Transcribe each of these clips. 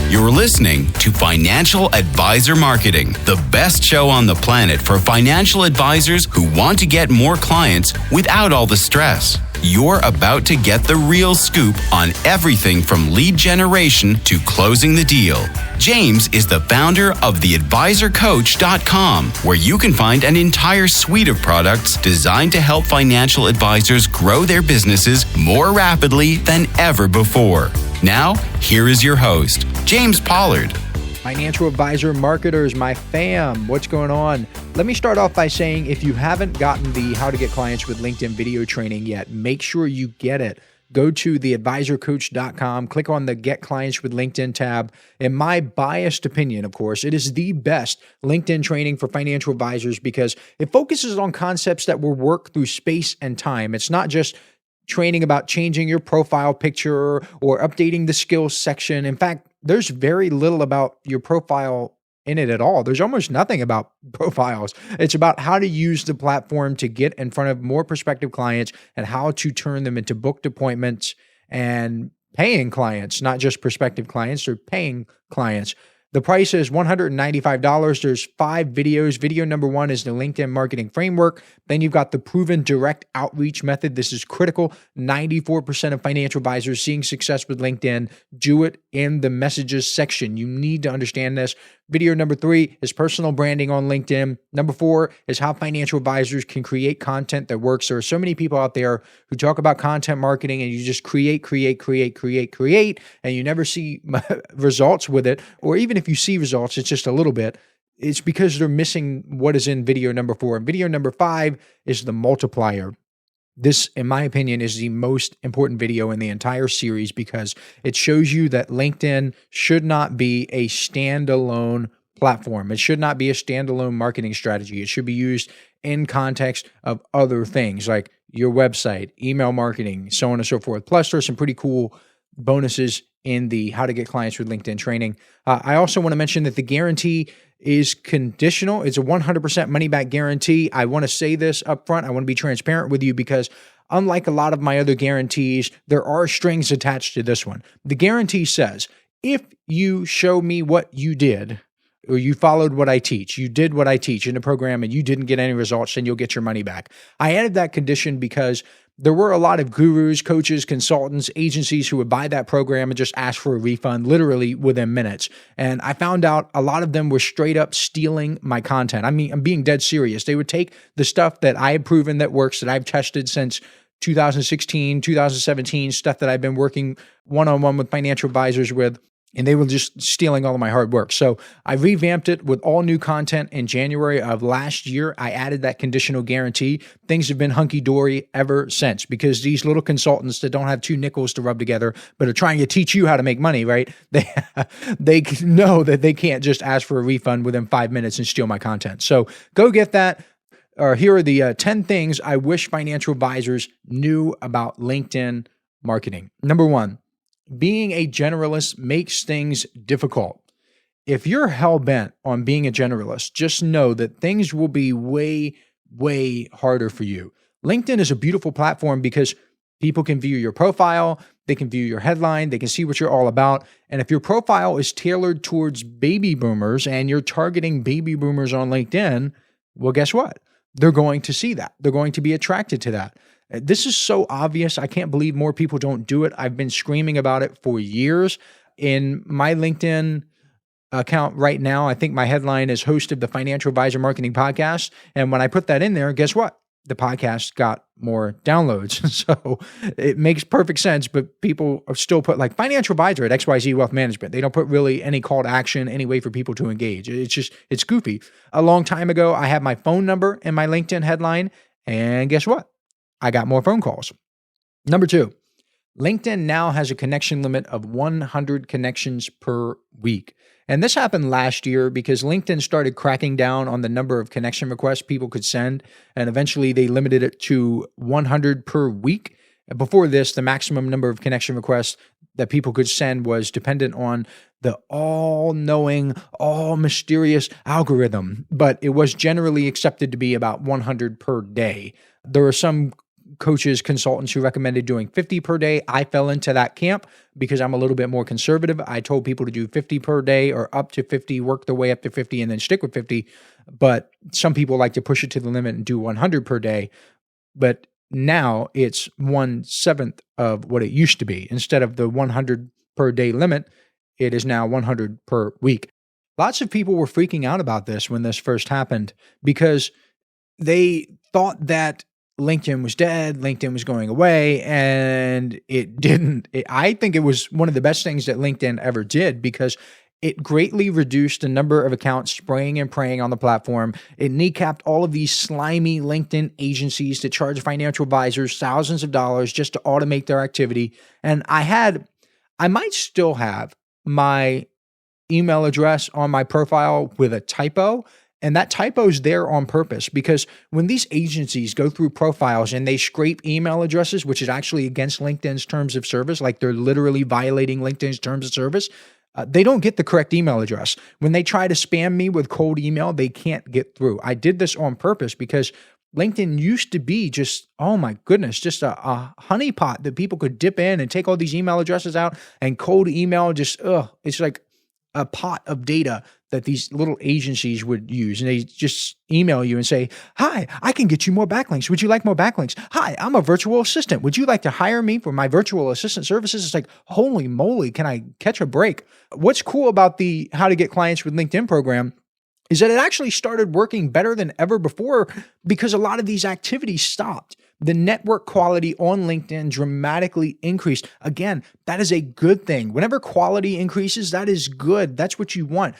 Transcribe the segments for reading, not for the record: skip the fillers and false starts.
You're listening to Financial Advisor Marketing, the best show on the planet for financial advisors who want to get more clients without all the stress. You're about to get the real scoop on everything from lead generation to closing the deal. James is the founder of theadvisorcoach.com, where you can find an entire suite of products designed to help financial advisors grow their businesses more rapidly than ever before. Now, here is your host, James Pollard. Financial advisor marketers, my fam, what's going on? Let me start off by saying if you haven't gotten the How to Get Clients with LinkedIn video training yet, make sure you get it. Go to theadvisorcoach.com, click on the Get Clients with LinkedIn tab. In my biased opinion, of course, it is the best LinkedIn training for financial advisors because it focuses on concepts that will work through space and time. It's not just training about changing your profile picture or updating the skills section. In fact, there's very little about your profile in it at all. There's almost nothing about profiles. It's about how to use the platform to get in front of more prospective clients and how to turn them into booked appointments and paying clients, not just prospective clients, or paying clients. The price is $195. There's 5 videos. Video number 1 is the LinkedIn marketing framework. Then you've got the proven direct outreach method. This is critical. 94% of financial advisors seeing success with LinkedIn do it in the messages section. You need to understand this. Video number 3 is personal branding on LinkedIn. Number 4 is how financial advisors can create content that works. There are so many people out there who talk about content marketing and you just create, and you never see results with it. Or even if you see results, it's just a little bit. It's because they're missing what is in video number 4. And video number 5 is the multiplier. This, in my opinion, is the most important video in the entire series because it shows you that LinkedIn should not be a standalone platform. It should not be a standalone marketing strategy. It should be used in context of other things like your website, email marketing, so on and so forth. Plus, there's some pretty cool bonuses in the How to Get Clients with LinkedIn training. I also want to mention that the guarantee is conditional. It's a 100% money back guarantee. I want to say this up front. I want to be transparent with you because unlike a lot of my other guarantees, there are strings attached to this one. The guarantee says, if you show me what you did, or you followed what I teach, you did what I teach in the program and you didn't get any results, then you'll get your money back. I added that condition because there were a lot of gurus, coaches, consultants, agencies who would buy that program and just ask for a refund literally within minutes. And I found out a lot of them were straight up stealing my content. I mean, I'm being dead serious. They would take the stuff that I had proven that works, that I've tested since 2016, 2017, stuff that I've been working one-on-one with financial advisors with, and they were just stealing all of my hard work. So I revamped it with all new content in January of last year. I added that conditional guarantee. Things have been hunky-dory ever since because these little consultants that don't have 2 nickels to rub together but are trying to teach you how to make money, right? They know that they can't just ask for a refund within 5 minutes and steal my content. So go get that. Here are the 10 things I wish financial advisors knew about LinkedIn marketing. Number 1. Being a generalist makes things difficult. If you're hell-bent on being a generalist, just know that things will be way, way harder for you. LinkedIn is a beautiful platform because people can view your profile, they can view your headline, they can see what you're all about. And if your profile is tailored towards baby boomers and you're targeting baby boomers on LinkedIn, well, guess what? They're going to see that. They're going to be attracted to that. This is so obvious. I can't believe more people don't do it. I've been screaming about it for years. In my LinkedIn account right now, I think my headline is host of the Financial Advisor Marketing Podcast. And when I put that in there, guess what? The podcast got more downloads. So it makes perfect sense, but people still put like financial advisor at XYZ Wealth Management. They don't put really any call to action, any way for people to engage. It's goofy. A long time ago, I had my phone number in my LinkedIn headline. And guess what? I got more phone calls. Number 2, LinkedIn now has a connection limit of 100 connections per week. And this happened last year because LinkedIn started cracking down on the number of connection requests people could send. And eventually they limited it to 100 per week. Before this, the maximum number of connection requests that people could send was dependent on the all-knowing, all-mysterious algorithm. But it was generally accepted to be about 100 per day. There are some coaches, consultants who recommended doing 50 per day. I fell into that camp because I'm a little bit more conservative. I told people to do 50 per day or up to 50, work their way up to 50 and then stick with 50. But some people like to push it to the limit and do 100 per day. But now it's 1/7 of what it used to be. Instead of the 100 per day limit, it is now 100 per week. Lots of people were freaking out about this when this first happened because they thought that LinkedIn was dead, LinkedIn was going away, and it didn't. I think it was one of the best things that LinkedIn ever did because it greatly reduced the number of accounts spraying and praying on the platform. It kneecapped all of these slimy LinkedIn agencies that charge financial advisors thousands of dollars just to automate their activity. And I might still have my email address on my profile with a typo. And that typo is there on purpose because when these agencies go through profiles and they scrape email addresses, which is actually against LinkedIn's terms of service, like they're literally violating LinkedIn's terms of service, they don't get the correct email address. When they try to spam me with cold email, they can't get through. I did this on purpose because LinkedIn used to be just, oh my goodness, just a honeypot that people could dip in and take all these email addresses out and cold email. It's like a pot of data that these little agencies would use. And they just email you and say, hi, I can get you more backlinks. Would you like more backlinks? Hi, I'm a virtual assistant. Would you like to hire me for my virtual assistant services? It's like, holy moly, can I catch a break? What's cool about the How to Get Clients with LinkedIn program is that it actually started working better than ever before because a lot of these activities stopped. The network quality on LinkedIn dramatically increased. Again, that is a good thing. Whenever quality increases, that is good. That's what you want.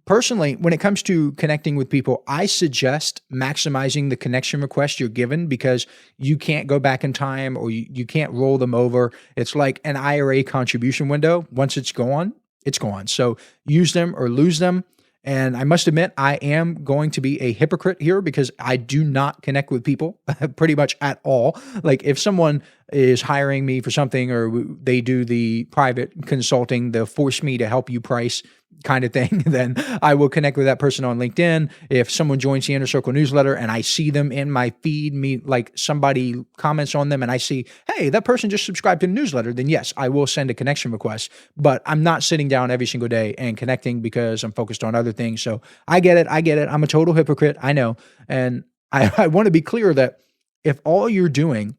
Personally, when it comes to connecting with people, I suggest maximizing the connection requests you're given because you can't go back in time or you can't roll them over. It's like an IRA contribution window. Once it's gone, it's gone. So use them or lose them. And I must admit, I am going to be a hypocrite here because I do not connect with people pretty much at all. Like if someone is hiring me for something or they do the private consulting, they'll force me to help you price kind of thing, then I will connect with that person on LinkedIn. If someone joins the Inner Circle newsletter and I see them in my feed, like somebody comments on them and I see, hey, that person just subscribed to the newsletter, then yes, I will send a connection request. But I'm not sitting down every single day and connecting because I'm focused on other things. So I get it. I'm a total hypocrite. I know. And I want to be clear that if all you're doing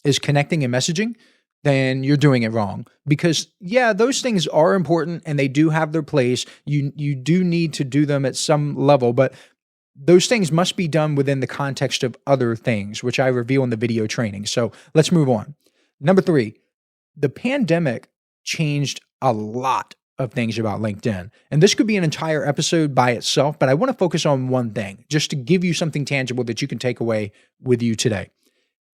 is connecting and messaging, then you're doing it wrong. Because yeah, those things are important and they do have their place. You do need to do them at some level, but those things must be done within the context of other things, which I reveal in the video training. So let's move on. Number 3, the pandemic changed a lot of things about LinkedIn. And this could be an entire episode by itself, but I want to focus on one thing just to give you something tangible that you can take away with you today.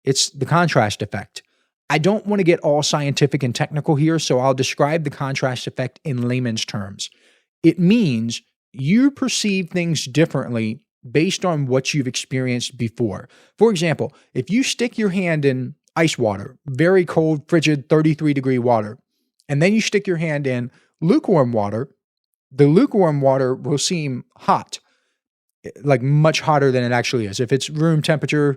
It's the contrast effect. I don't want to get all scientific and technical here, so I'll describe the contrast effect in layman's terms. It means you perceive things differently based on what you've experienced before. For example, if you stick your hand in ice water, very cold, frigid, 33-degree water, and then you stick your hand in lukewarm water, the lukewarm water will seem hot, like much hotter than it actually is. If it's room temperature,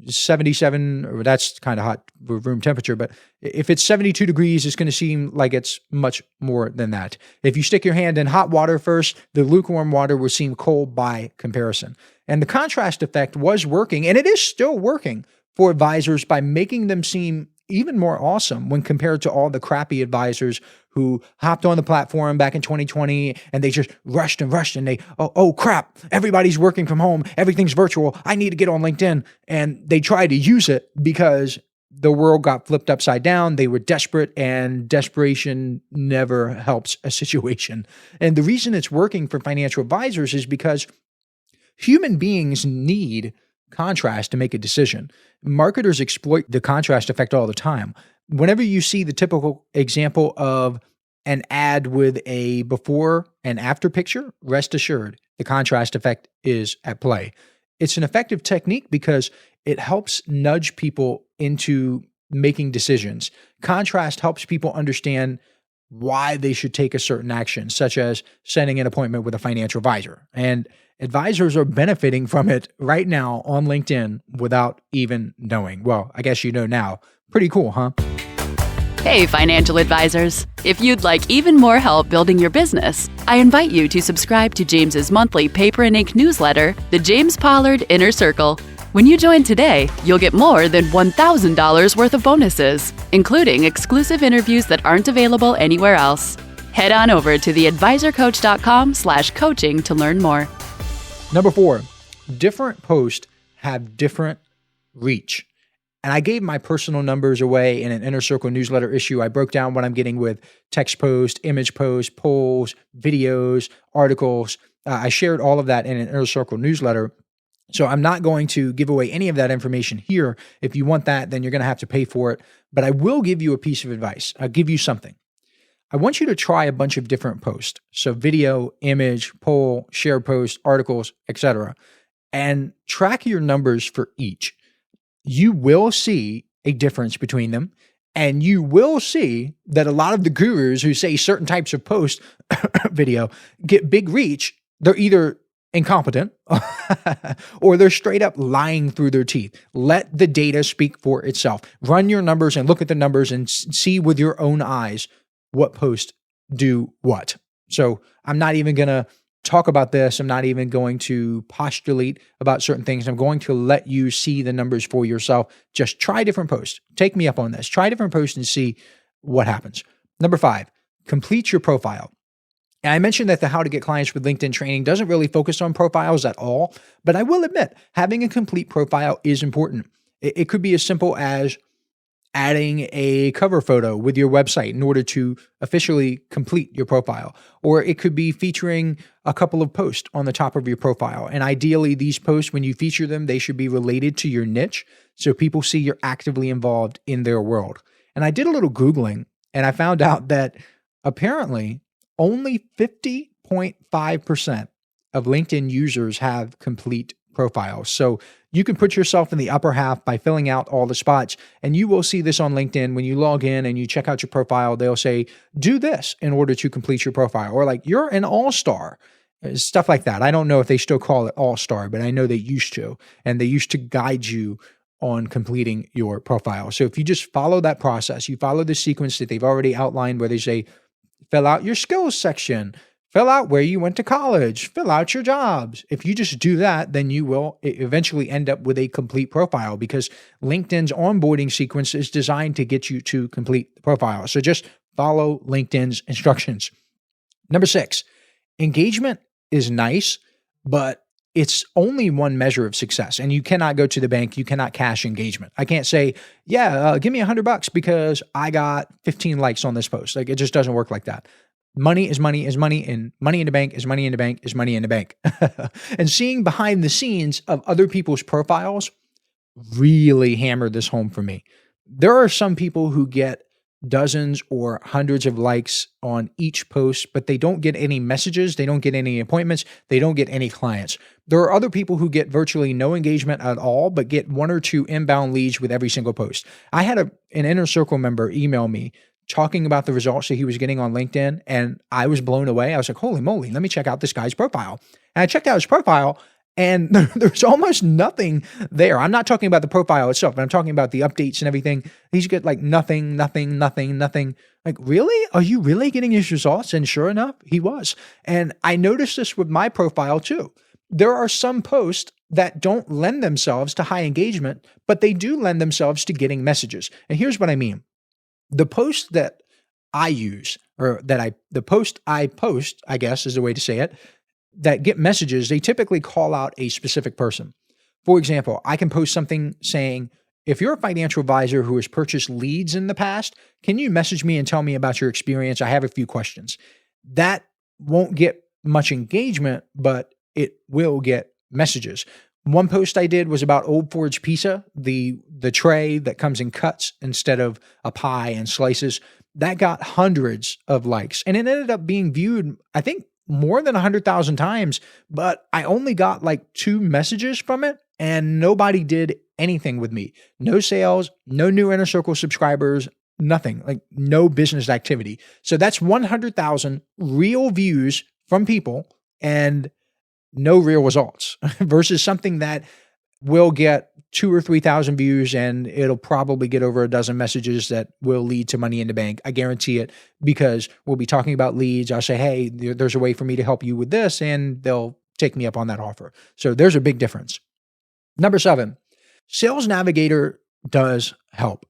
77, or that's kind of hot for room temperature, but if it's 72 degrees, it's going to seem like it's much more than that. If you stick your hand in hot water first, the lukewarm water will seem cold by comparison. And the contrast effect was working, and it is still working for advisors by making them seem even more awesome when compared to all the crappy advisors who hopped on the platform back in 2020 and they just rushed and they, oh crap, everybody's working from home, everything's virtual, I need to get on LinkedIn. And they tried to use it because the world got flipped upside down. They were desperate, and desperation never helps a situation. And the reason it's working for financial advisors is because human beings need contrast to make a decision. Marketers exploit the contrast effect all the time. Whenever you see the typical example of an ad with a before and after picture, rest assured, the contrast effect is at play. It's an effective technique because it helps nudge people into making decisions. Contrast helps people understand why they should take a certain action, such as setting an appointment with a financial advisor. And Advisors are benefiting from it right now on LinkedIn without even knowing. Well, I guess you know now. Pretty cool, huh? Hey, financial advisors. If you'd like even more help building your business, I invite you to subscribe to James's monthly paper and ink newsletter, The James Pollard Inner Circle. When you join today, you'll get more than $1,000 worth of bonuses, including exclusive interviews that aren't available anywhere else. Head on over to theadvisorcoach.com/coaching to learn more. Number 4, different posts have different reach. And I gave my personal numbers away in an Inner Circle newsletter issue. I broke down what I'm getting with text posts, image posts, polls, videos, articles. I shared all of that in an Inner Circle newsletter. So I'm not going to give away any of that information here. If you want that, then you're going to have to pay for it. But I will give you a piece of advice. I'll give you something. I want you to try a bunch of different posts. So video, image, poll, share posts, articles, etc. And track your numbers for each. You will see a difference between them. And you will see that a lot of the gurus who say certain types of post video get big reach, they're either incompetent or they're straight up lying through their teeth. Let the data speak for itself. Run your numbers and look at the numbers and see with your own eyes what posts do what. So I'm not even going to talk about this. I'm not even going to postulate about certain things. I'm going to let you see the numbers for yourself. Just try different posts. Take me up on this. Try different posts and see what happens. Number 5, complete your profile. And I mentioned that the How to Get Clients with LinkedIn training doesn't really focus on profiles at all, but I will admit having a complete profile is important. It could be as simple as adding a cover photo with your website in order to officially complete your profile. Or it could be featuring a couple of posts on the top of your profile. And ideally, these posts, when you feature them, they should be related to your niche so people see you're actively involved in their world. And I did a little Googling and I found out that apparently only 50.5% of LinkedIn users have complete profiles. So you can put yourself in the upper half by filling out all the spots. And you will see this on LinkedIn. When you log in and you check out your profile, they'll say, do this in order to complete your profile. Or like, you're an all-star, stuff like that. I don't know if they still call it all-star, but I know they used to. And they used to guide you on completing your profile. So if you just follow that process, you follow the sequence that they've already outlined where they say, fill out your skills section, fill out where you went to college, fill out your jobs. If you just do that, then you will eventually end up with a complete profile because LinkedIn's onboarding sequence is designed to get you to complete the profile. So just follow LinkedIn's instructions. Number 6, engagement is nice, but it's only one measure of success. And you cannot go to the bank. You cannot cash engagement. I can't say, give me $100 because I got 15 likes on this post. Like, it just doesn't work like that. Money is money is money, and money in the bank is money in the bank is money in the bank. And seeing behind the scenes of other people's profiles really hammered this home for me. There are some people who get dozens or hundreds of likes on each post, but they don't get any messages. They don't get any appointments. They don't get any clients. There are other people who get virtually no engagement at all, but get 1 or 2 inbound leads with every single post. I had an Inner Circle member email me talking about the results that he was getting on LinkedIn, and I was blown away. I was like, holy moly, let me check out this guy's profile. And I checked out his profile, and there's almost nothing there. I'm not talking about the profile itself, but I'm talking about the updates and everything. He's got like nothing. Like, really? Are you really getting his results? And sure enough, he was. And I noticed this with my profile too. There are some posts that don't lend themselves to high engagement, but they do lend themselves to getting messages. And here's what I mean. The post that I use, or the post I post, I guess is the way to say it, that get messages, they typically call out a specific person. For example, I can post something saying, if you're a financial advisor who has purchased leads in the past, can you message me and tell me about your experience? I have a few questions. That won't get much engagement, but it will get messages. One post I did was about Old Forge pizza, the tray that comes in cuts instead of a pie and slices. That got hundreds of likes, and it ended up being viewed, I think, more than 100,000 times, but I only got like 2 messages from it, and nobody did anything with me. No sales, no new Inner Circle subscribers, nothing, like no business activity. So that's 100,000 real views from people, and no real results versus something that will get 2,000 or 3,000 views and it'll probably get over a dozen messages that will lead to money in the bank. I guarantee it, because we'll be talking about leads. I'll say, hey, there's a way for me to help you with this, and they'll take me up on that offer. So there's a big difference. Number 7, Sales Navigator does help.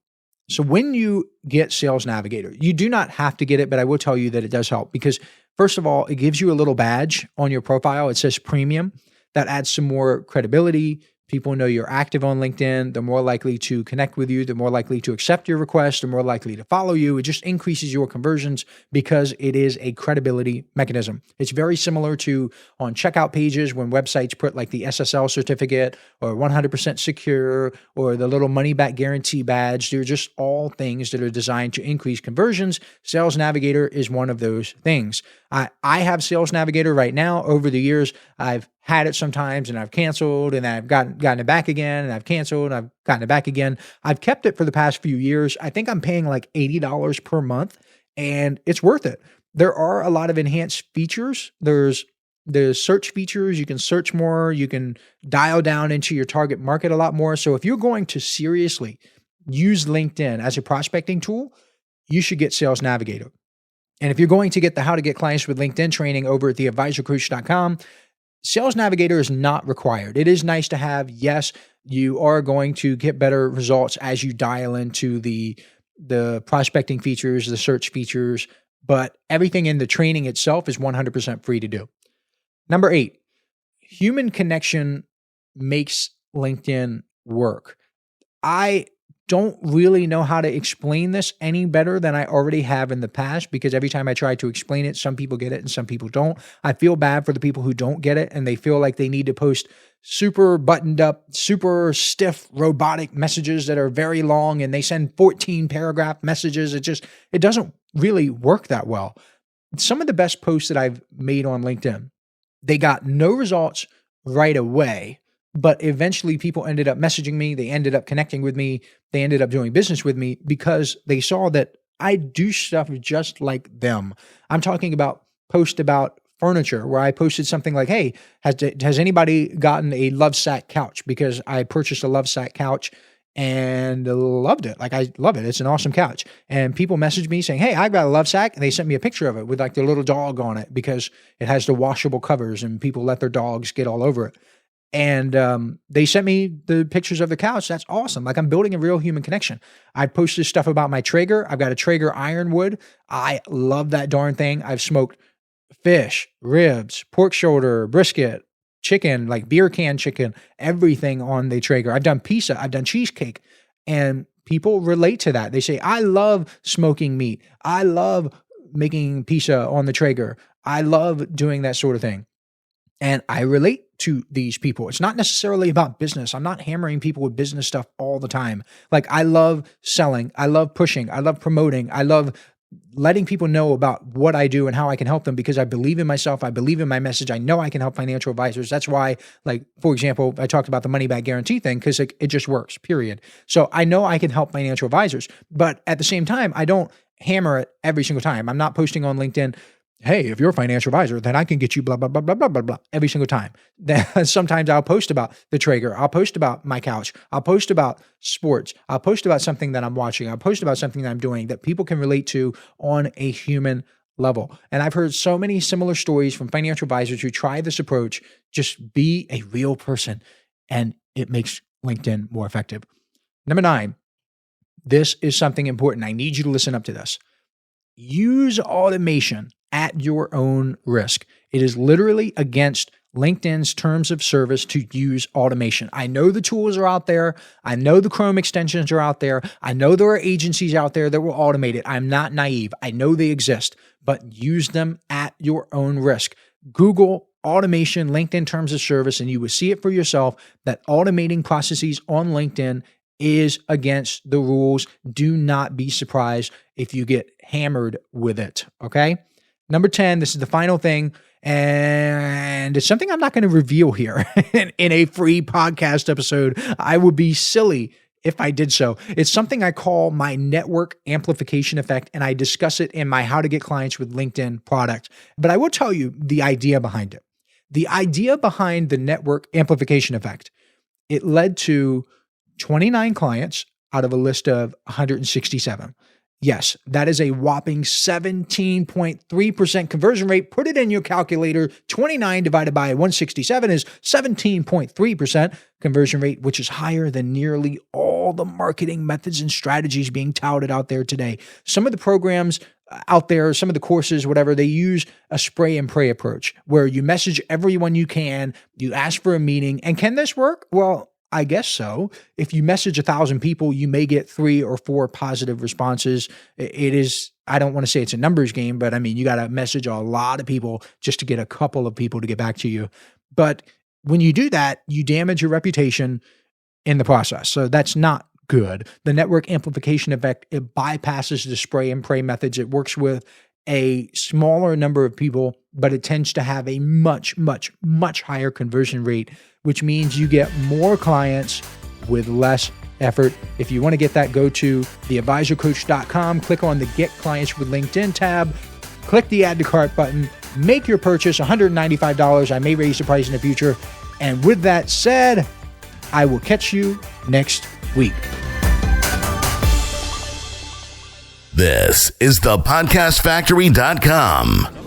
So when you get Sales Navigator, you do not have to get it, but I will tell you that it does help because, first of all, it gives you a little badge on your profile. It says premium. That adds some more credibility. People know you're active on LinkedIn. They're more likely to connect with you. They're more likely to accept your request. They're more likely to follow you. It just increases your conversions because it is a credibility mechanism. It's very similar to on checkout pages when websites put like the SSL certificate or 100% secure or the little money back guarantee badge. They're just all things that are designed to increase conversions. Sales Navigator is one of those things. I have Sales Navigator right now. Over the years, I've had it sometimes and I've canceled and I've gotten it back again and I've canceled and I've gotten it back again. I've kept it for the past few years. I think I'm paying like $80 per month and it's worth it. There are a lot of enhanced features. There's the search features. You can search more. You can dial down into your target market a lot more. So if you're going to seriously use LinkedIn as a prospecting tool, you should get Sales Navigator. And if you're going to get the How to Get Clients with LinkedIn training over at theadvisorcoach.com, Sales Navigator is not required. It is nice to have. Yes, you are going to get better results as you dial into the prospecting features, the search features, but everything in the training itself is 100% free to do. Number 8, human connection makes LinkedIn work. I don't really know how to explain this any better than I already have in the past because every time I try to explain it, some people get it and some people don't. I feel bad for the people who don't get it and they feel like they need to post super buttoned up, super stiff, robotic messages that are very long and they send 14 paragraph messages. It doesn't really work that well. Some of the best posts that I've made on LinkedIn, they got no results right away. But eventually people ended up messaging me. They ended up connecting with me. They ended up doing business with me because they saw that I do stuff just like them. I'm talking about post about furniture where I posted something like, hey, has anybody gotten a Lovesac couch? Because I purchased a Lovesac couch and loved it. Like I love it. It's an awesome couch. And people messaged me saying, hey, I got a Lovesac. And they sent me a picture of it with like their little dog on it because it has the washable covers and people let their dogs get all over it. And they sent me the pictures of the couch. That's awesome. Like I'm building a real human connection. I posted stuff about my Traeger. I've got a Traeger Ironwood. I love that darn thing. I've smoked fish, ribs, pork shoulder, brisket, chicken, like beer can chicken, everything on the Traeger. I've done pizza. I've done cheesecake. And people relate to that. They say, I love smoking meat. I love making pizza on the Traeger. I love doing that sort of thing. And I relate to these people. It's not necessarily about business. I'm not hammering people with business stuff all the time. Like I love selling. I love pushing. I love promoting. I love letting people know about what I do and how I can help them because I believe in myself. I believe in my message. I know I can help financial advisors. That's why, like, for example, I talked about the money back guarantee thing because it just works, period. So I know I can help financial advisors, but at the same time, I don't hammer it every single time. I'm not posting on LinkedIn, hey, if you're a financial advisor, then I can get you blah, blah, blah, blah, blah, blah, blah, every single time. Then sometimes I'll post about the Traeger. I'll post about my couch. I'll post about sports. I'll post about something that I'm watching. I'll post about something that I'm doing that people can relate to on a human level. And I've heard so many similar stories from financial advisors who try this approach. Just be a real person, and it makes LinkedIn more effective. Number 9, this is something important. I need you to listen up to this. Use automation at your own risk. It is literally against LinkedIn's terms of service to use automation. I know the tools are out there. I know the Chrome extensions are out there. I know there are agencies out there that will automate it. I'm not naive. I know they exist, but use them at your own risk. Google automation, LinkedIn terms of service, and you will see it for yourself that automating processes on LinkedIn is against the rules. Do not be surprised if you get hammered with it, okay? Number 10, this is the final thing, and it's something I'm not going to reveal here in a free podcast episode. I would be silly if I did so. It's something I call my network amplification effect, and I discuss it in my How to Get Clients with LinkedIn product. But I will tell you the idea behind it. The idea behind the network amplification effect, it led to 29 clients out of a list of 167. Yes, that is a whopping 17.3% conversion rate. Put it in your calculator. 29 divided by 167 is 17.3% conversion rate, which is higher than nearly all the marketing methods and strategies being touted out there today. Some of the programs out there, some of the courses, whatever, they use a spray and pray approach where you message everyone you can, you ask for a meeting. And can this work? Well, I guess so. If you message 1,000 people, you may get 3 or 4 positive responses. It is, I don't want to say it's a numbers game, but I mean, you got to message a lot of people just to get a couple of people to get back to you. But when you do that, you damage your reputation in the process. So that's not good. The network amplification effect, it bypasses the spray and pray methods. It works with a smaller number of people, but it tends to have a much, much, much higher conversion rate, which means you get more clients with less effort. If you want to get that, go to theadvisorcoach.com, click on the Get Clients with LinkedIn tab, click the Add to Cart button, make your purchase, $195. I may raise the price in the future. And with that said, I will catch you next week. This is thepodcastfactory.com.